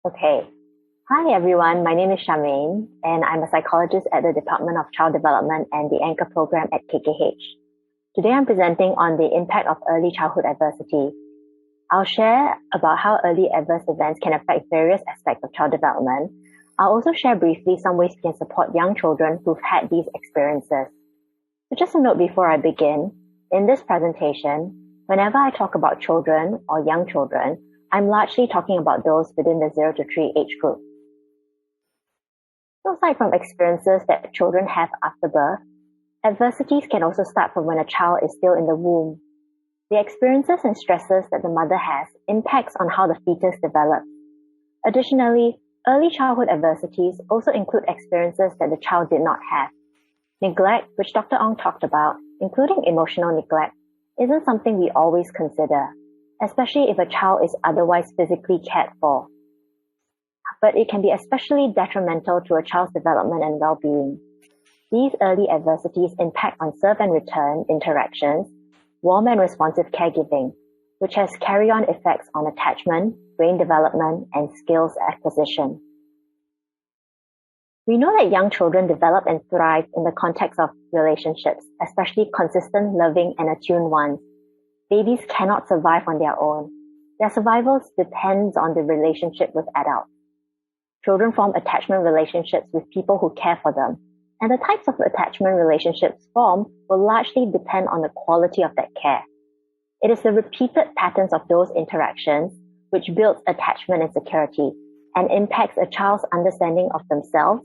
Okay. Hi everyone, my name is Charmain and I'm a psychologist at the Department of Child Development and the Anchor program at KKH. Today I'm presenting on the impact of early childhood adversity. I'll share about how early adverse events can affect various aspects of child development. I'll also share briefly some ways we can support young children who've had these experiences. So just a note before I begin, in this presentation, whenever I talk about children or young children, I'm largely talking about those within the 0 to 3 age group. So aside from experiences that children have after birth, adversities can also start from when a child is still in the womb. The experiences and stresses that the mother has impacts on how the fetus develops. Additionally, early childhood adversities also include experiences that the child did not have. Neglect, which Dr. Ong talked about, including emotional neglect, isn't something we always consider, especially if a child is otherwise physically cared for. But it can be especially detrimental to a child's development and well-being. These early adversities impact on serve and return interactions, warm and responsive caregiving, which has carry-on effects on attachment, brain development, and skills acquisition. We know that young children develop and thrive in the context of relationships, especially consistent, loving, and attuned ones. Babies cannot survive on their own. Their survival depends on the relationship with adults. Children form attachment relationships with people who care for them, and the types of attachment relationships formed will largely depend on the quality of that care. It is the repeated patterns of those interactions which builds attachment and security and impacts a child's understanding of themselves,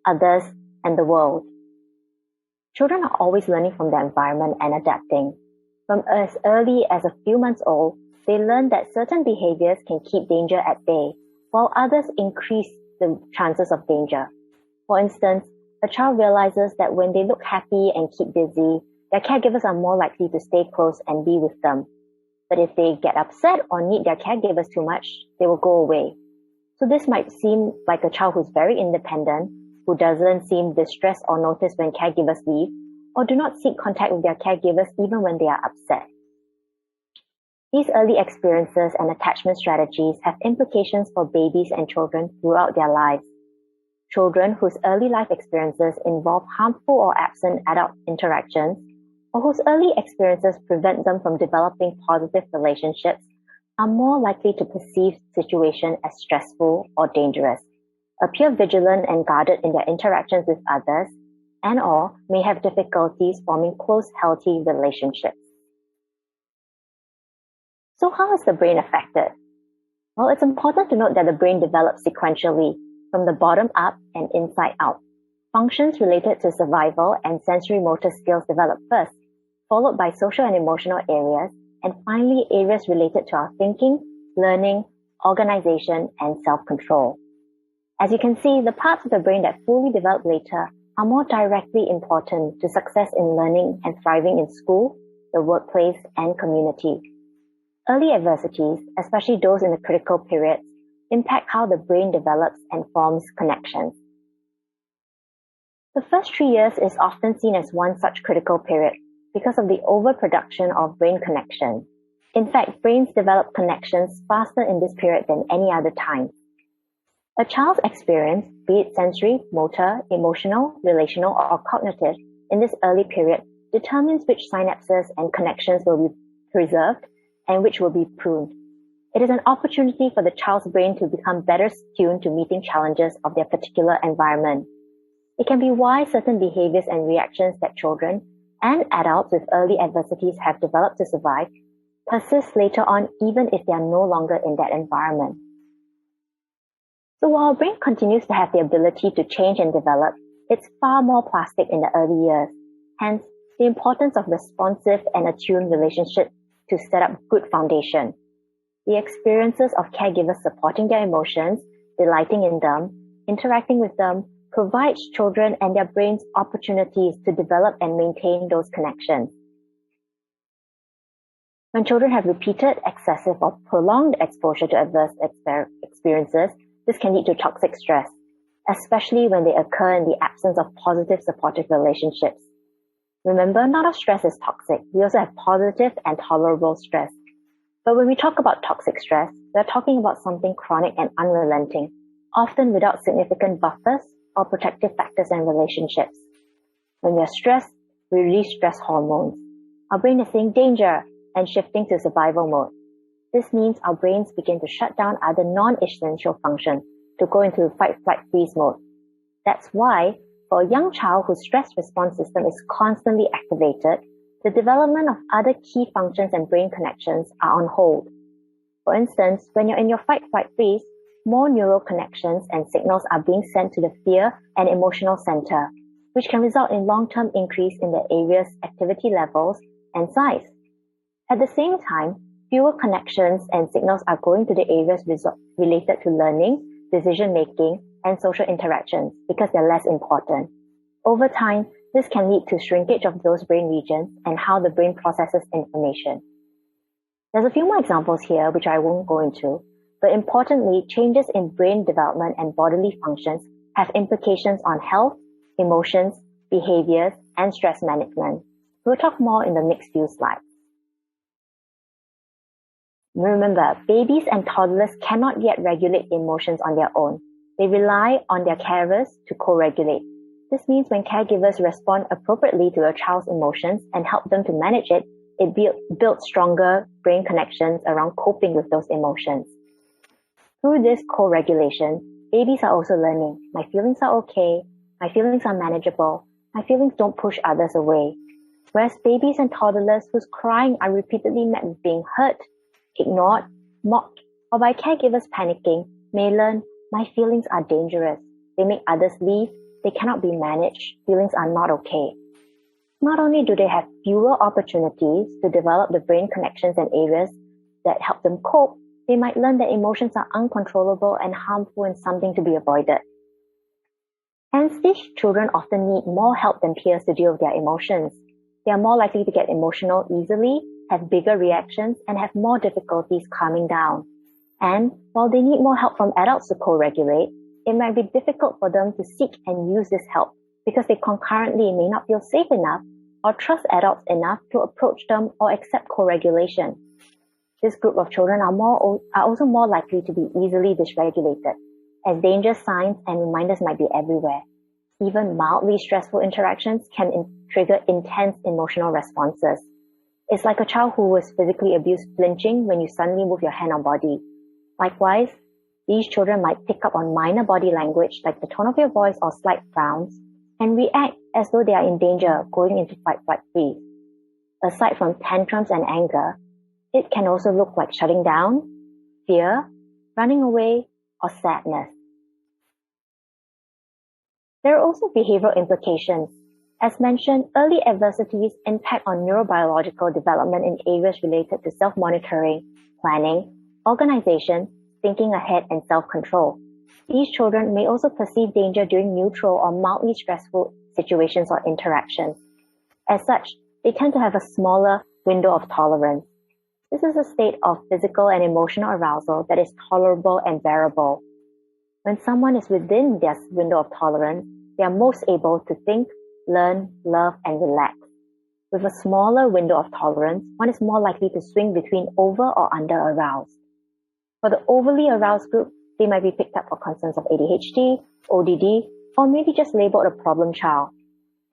others, and the world. Children are always learning from their environment and adapting. From as early as a few months old, they learn that certain behaviors can keep danger at bay, while others increase the chances of danger. For instance, a child realizes that when they look happy and keep busy, their caregivers are more likely to stay close and be with them. But if they get upset or need their caregivers too much, they will go away. So this might seem like a child who's very independent, who doesn't seem distressed or notice when caregivers leave, or do not seek contact with their caregivers even when they are upset. These early experiences and attachment strategies have implications for babies and children throughout their lives. Children whose early life experiences involve harmful or absent adult interactions, or whose early experiences prevent them from developing positive relationships, are more likely to perceive situations as stressful or dangerous, appear vigilant and guarded in their interactions with others, and/or may have difficulties forming close, healthy relationships. So how is the brain affected? Well, it's important to note that the brain develops sequentially, from the bottom up and inside out. Functions related to survival and sensory motor skills develop first, followed by social and emotional areas, and finally areas related to our thinking, learning, organization, and self-control. As you can see, the parts of the brain that fully develop later are more directly important to success in learning and thriving in school, the workplace, and community. Early adversities, especially those in the critical periods, impact how the brain develops and forms connections. The first 3 years is often seen as one such critical period because of the overproduction of brain connections. In fact, brains develop connections faster in this period than any other time. A child's experience, be it sensory, motor, emotional, relational, or cognitive, in this early period determines which synapses and connections will be preserved and which will be pruned. It is an opportunity for the child's brain to become better tuned to meeting challenges of their particular environment. It can be why certain behaviors and reactions that children and adults with early adversities have developed to survive persist later on even if they are no longer in that environment. So while our brain continues to have the ability to change and develop, it's far more plastic in the early years. Hence, the importance of responsive and attuned relationships to set up good foundation. The experiences of caregivers supporting their emotions, delighting in them, interacting with them, provides children and their brains opportunities to develop and maintain those connections. When children have repeated, excessive, or prolonged exposure to adverse experiences, this can lead to toxic stress, especially when they occur in the absence of positive supportive relationships. Remember, not all stress is toxic. We also have positive and tolerable stress. But when we talk about toxic stress, we're talking about something chronic and unrelenting, often without significant buffers or protective factors and relationships. When we're stressed, we release stress hormones. Our brain is saying danger and shifting to survival mode. This means our brains begin to shut down other non-essential functions to go into fight, flight, freeze mode. That's why, for a young child whose stress response system is constantly activated, the development of other key functions and brain connections are on hold. For instance, when you're in your fight, flight, freeze, more neural connections and signals are being sent to the fear and emotional center, which can result in long-term increase in the area's activity levels and size. At the same time, fewer connections and signals are going to the areas related to learning, decision-making, and social interactions because they're less important. Over time, this can lead to shrinkage of those brain regions and how the brain processes information. There's a few more examples here which I won't go into, but importantly, changes in brain development and bodily functions have implications on health, emotions, behaviors, and stress management. We'll talk more in the next few slides. Remember, babies and toddlers cannot yet regulate emotions on their own. They rely on their carers to co-regulate. This means when caregivers respond appropriately to a child's emotions and help them to manage it, it builds stronger brain connections around coping with those emotions. Through this co-regulation, babies are also learning, my feelings are okay, my feelings are manageable, my feelings don't push others away. Whereas babies and toddlers whose crying are repeatedly met with being hurt, ignored, mocked, or by caregivers panicking may learn, my feelings are dangerous, they make others leave, they cannot be managed, feelings are not okay. Not only do they have fewer opportunities to develop the brain connections and areas that help them cope, they might learn that emotions are uncontrollable and harmful and something to be avoided. Hence, these children often need more help than peers to deal with their emotions. They are more likely to get emotional easily, have bigger reactions, and have more difficulties calming down. And while they need more help from adults to co-regulate, it might be difficult for them to seek and use this help because they concurrently may not feel safe enough or trust adults enough to approach them or accept co-regulation. This group of children are also more likely to be easily dysregulated, as danger signs and reminders might be everywhere. Even mildly stressful interactions can trigger intense emotional responses. It's like a child who was physically abused flinching when you suddenly move your hand or body. Likewise, these children might pick up on minor body language like the tone of your voice or slight frowns and react as though they are in danger going into fight, flight, freeze. Aside from tantrums and anger, it can also look like shutting down, fear, running away, or sadness. There are also behavioral implications. As mentioned, early adversities impact on neurobiological development in areas related to self-monitoring, planning, organization, thinking ahead, and self-control. These children may also perceive danger during neutral or mildly stressful situations or interactions. As such, they tend to have a smaller window of tolerance. This is a state of physical and emotional arousal that is tolerable and bearable. When someone is within their window of tolerance, they are most able to think, learn, love, and relax. With a smaller window of tolerance, one is more likely to swing between over or under aroused. For the overly aroused group, they might be picked up for concerns of ADHD, ODD, or maybe just labeled a problem child.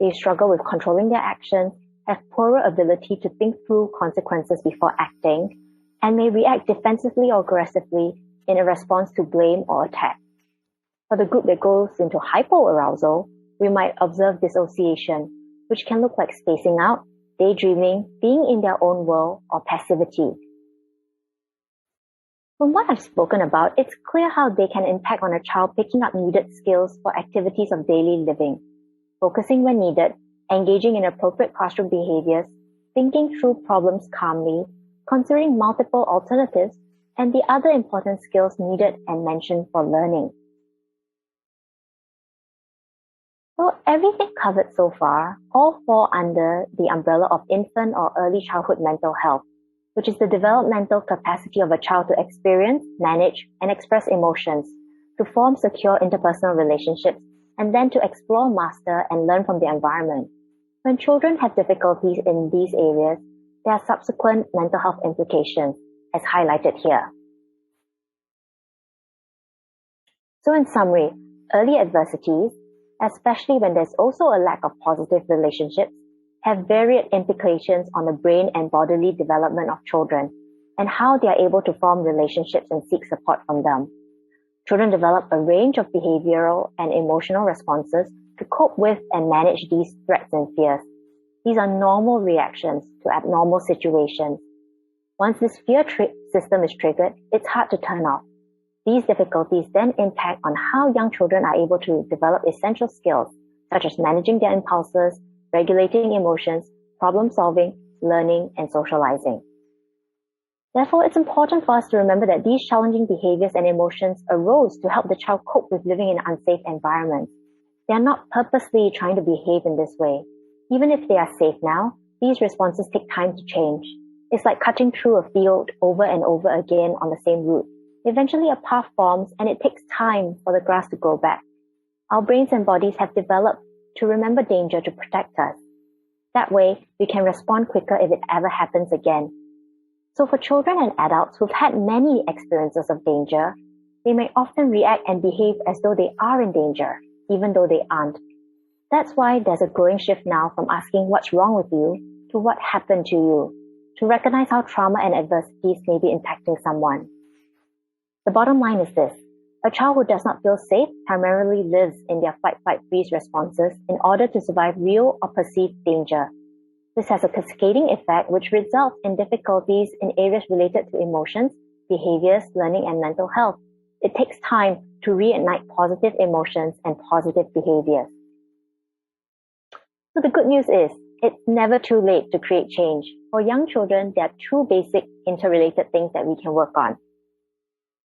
They struggle with controlling their actions, have poorer ability to think through consequences before acting, and may react defensively or aggressively in a response to blame or attack. For the group that goes into hypoarousal, we might observe dissociation, which can look like spacing out, daydreaming, being in their own world, or passivity. From what I've spoken about, it's clear how they can impact on a child picking up needed skills for activities of daily living, focusing when needed, engaging in appropriate classroom behaviors, thinking through problems calmly, considering multiple alternatives, and the other important skills needed and mentioned for learning. So everything covered so far all fall under the umbrella of infant or early childhood mental health, which is the developmental capacity of a child to experience, manage, and express emotions, to form secure interpersonal relationships, and then to explore, master, and learn from the environment. When children have difficulties in these areas, there are subsequent mental health implications, as highlighted here. So in summary, early adversities, especially when there's also a lack of positive relationships, have varied implications on the brain and bodily development of children and how they are able to form relationships and seek support from them. Children develop a range of behavioral and emotional responses to cope with and manage these threats and fears. These are normal reactions to abnormal situations. Once this fear system is triggered, it's hard to turn off. These difficulties then impact on how young children are able to develop essential skills, such as managing their impulses, regulating emotions, problem solving, learning, and socializing. Therefore, it's important for us to remember that these challenging behaviors and emotions arose to help the child cope with living in an unsafe environment. They are not purposely trying to behave in this way. Even if they are safe now, these responses take time to change. It's like cutting through a field over and over again on the same route. Eventually a path forms and it takes time for the grass to grow back. Our brains and bodies have developed to remember danger to protect us. That way, we can respond quicker if it ever happens again. So for children and adults who've had many experiences of danger, they may often react and behave as though they are in danger, even though they aren't. That's why there's a growing shift now from asking what's wrong with you to what happened to you, to recognize how trauma and adversities may be impacting someone. The bottom line is this: a child who does not feel safe primarily lives in their fight, flight, freeze responses in order to survive real or perceived danger. This has a cascading effect which results in difficulties in areas related to emotions, behaviors, learning, and mental health. It takes time to reignite positive emotions and positive behaviors. So the good news is, it's never too late to create change. For young children, there are two basic interrelated things that we can work on.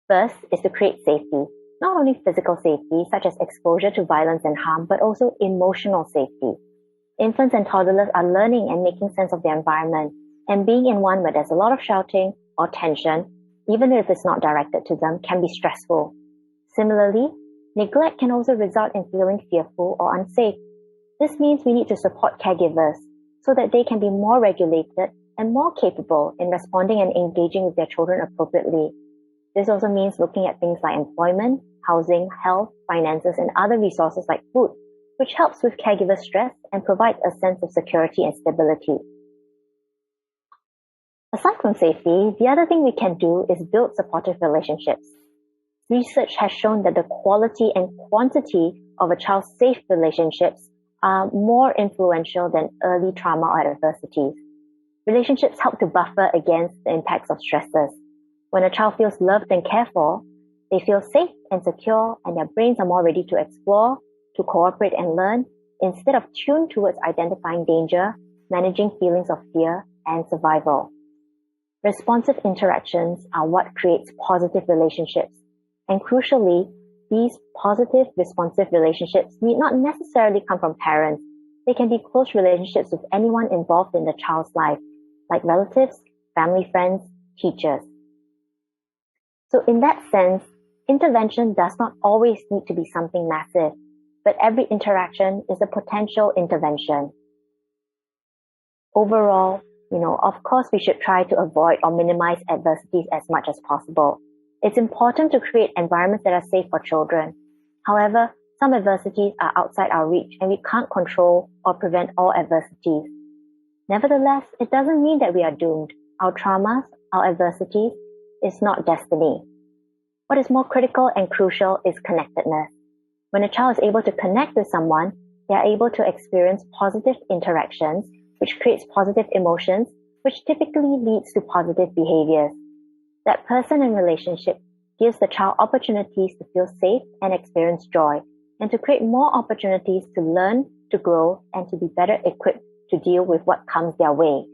First is to create safety, not only physical safety, such as exposure to violence and harm, but also emotional safety. Infants and toddlers are learning and making sense of their environment, and being in one where there's a lot of shouting or tension, even if it's not directed to them, can be stressful. Similarly, neglect can also result in feeling fearful or unsafe. This means we need to support caregivers so that they can be more regulated and more capable in responding and engaging with their children appropriately. This also means looking at things like employment, housing, health, finances, and other resources like food, which helps with caregiver stress and provides a sense of security and stability. Aside from safety, the other thing we can do is build supportive relationships. Research has shown that the quality and quantity of a child's safe relationships are more influential than early trauma or adversities. Relationships help to buffer against the impacts of stresses. When a child feels loved and cared for, they feel safe and secure, and their brains are more ready to explore, to cooperate and learn, instead of tuned towards identifying danger, managing feelings of fear, and survival. Responsive interactions are what creates positive relationships. And crucially, these positive, responsive relationships need not necessarily come from parents. They can be close relationships with anyone involved in the child's life, like relatives, family friends, teachers. So in that sense, intervention does not always need to be something massive, but every interaction is a potential intervention. Overall, of course we should try to avoid or minimize adversities as much as possible. It's important to create environments that are safe for children. However, some adversities are outside our reach and we can't control or prevent all adversities. Nevertheless, it doesn't mean that we are doomed. Our traumas, our adversities, is not destiny. What is more critical and crucial is connectedness. When a child is able to connect with someone, they are able to experience positive interactions, which creates positive emotions, which typically leads to positive behaviors. That person and relationship gives the child opportunities to feel safe and experience joy, and to create more opportunities to learn, to grow, and to be better equipped to deal with what comes their way.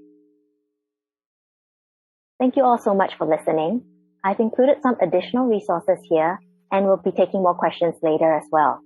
Thank you all so much for listening. I've included some additional resources here and will be taking more questions later as well.